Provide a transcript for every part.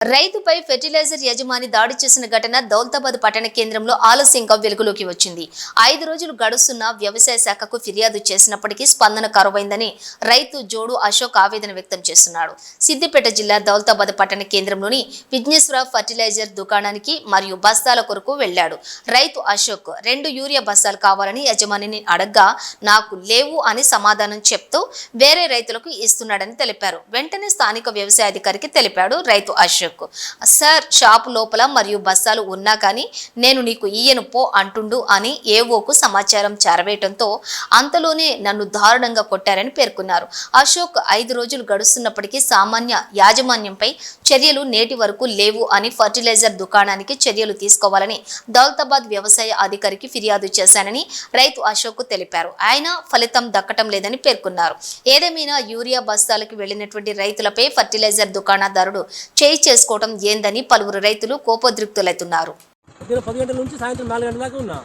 రైతుపై fertiliser యజమాని దాడి చేసిన ఘటన దౌలతాబాద్ పట్టణ కేంద్రంలో ఆలస్యంగా వెలుగులోకి వచ్చింది. 5 రోజులు గడుస్తున్న వ్యవసాయ శాఖకు ఫిర్యాదు చేసినప్పటికీ స్పందన కరువైందని రైతు జోడు అశోక్ ఆవేదన వ్యక్తం చేస్తున్నాడు. సిద్దిపేట జిల్లా దౌలతాబాద్ పట్టణ కేంద్రంలోని విఘ్నేశ్వర ఫెర్టిలైజర్ దుకాణానికి మరియు బస్తాల కొరకు వెళ్లాడు. రైతు అశోక్ 2 యూరియా బస్తాలు కావాలని యజమానిని అడగ్గా నాకు లేవు అని సమాధానం చెప్తూ వేరే రైతులకు ఇస్తున్నాడని తెలిపారు. వెంటనే స్థానిక వ్యవసాయ అధికారికి తెలిపాడు రైతు అశోక్. సార్, షాపు లోపల మరియు బస్తాలు ఉన్నా కానీ నేను నీకు ఇయ్యను పో అంటుండు అని ఏవోకు సమాచారం చేరవేయడంతో అంతలోనే నన్ను దారుణంగా కొట్టారని పేర్కొన్నారు. అశోక్ 5 రోజులు గడుస్తున్నప్పటికీ సామాన్య యాజమాన్యంపై చర్యలు నేటి వరకు లేవు అని ఫర్టిలైజర్ దుకాణానికి చర్యలు తీసుకోవాలని దౌలతాబాద్ వ్యవసాయ అధికారికి ఫిర్యాదు చేశానని రైతు అశోక్ తెలిపారు. ఆయన ఫలితం దక్కటం లేదని పేర్కొన్నారు. ఏదేమైనా యూరియా బస్తాలకు వెళ్లినటువంటి రైతులపై ఫర్టిలైజర్ దుకాణదారుడు చేయి చేసుకోవడం ఏందని పలువురు రైతులు కోపోద్రిక్తులవుతున్నారు. 10 గంటల నుంచి సాయంత్రం 4 గంటల దాకా ఉన్నా.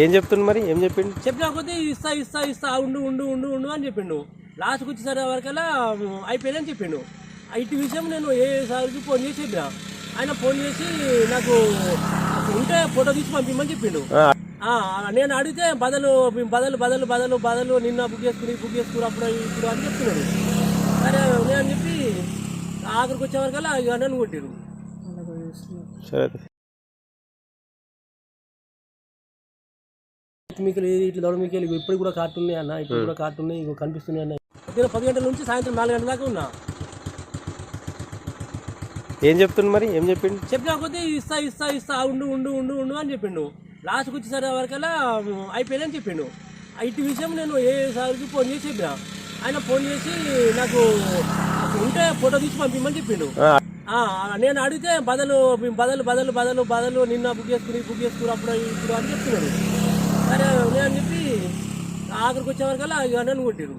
ఏం చెప్తుంది మరి? ఏం చెప్పిండు? చెప్పినా కొద్దీ ఇస్తా ఇస్తా ఇస్తా ఉండు ఉండు ఉండు ఉండు అని చెప్పిండు. లాస్ట్కి వచ్చేసరి వరకల్లా అయిపోయిందని చెప్పిండు. ఇటు విషయం నేను ఏ సార్కి ఫోన్ చేసి చెప్పిన. ఆయన ఫోన్ చేసి నాకు ఉంటే ఫోటో తీసి పంపిమ్మని చెప్పిండు. నేను అడిగితే బదులు బదులు బదులు బదులు బదులు నిన్న బుక్ చేసుకుని అప్పుడు ఇప్పుడు అని చెప్తున్నాడు. సరే నేను చెప్పి ఆఖరికి వచ్చే వరకల్లా ఇక నన్ను కొట్టిరు. మీకు ఇట్లా దొడ మీకు ఇప్పుడు కూడా కార్టున్నాయి అన్న, ఇప్పుడు కూడా కార్టున్నాయి, ఇక కనిపిస్తున్నాయి అన్న. 10 గంటల నుంచి సాయంత్రం 4 గంటల దాకా ఉన్నా. ఏం చెప్తుంది మరి? ఏం చెప్పిండు? చెప్పినా కొద్దీ ఇస్తా ఇస్తా ఇస్తా ఉండు ఉండు ఉండు ఉండు అని చెప్పిండు. లాస్ట్కి వచ్చేసరి వరకల్లా అయిపోయిందని చెప్పిండు. ఇటు విషయం నేను ఏ సార్కి ఫోన్ చేసి చెప్పిన. ఆయన ఫోన్ చేసి నాకు ఉంటే ఫోటో తీసి పంపిమ్మని చెప్పిండు. నేను అడిగితే బదులు బదులు బదులు బదులు బదులు నిన్న బుక్ చేసుకుని అప్పుడు ఇప్పుడు అని చెప్తున్నాడు. సరే నేను చెప్పి ఆఖరికి వచ్చే వరకల్లా ఇక నన్ను కొట్టిరు.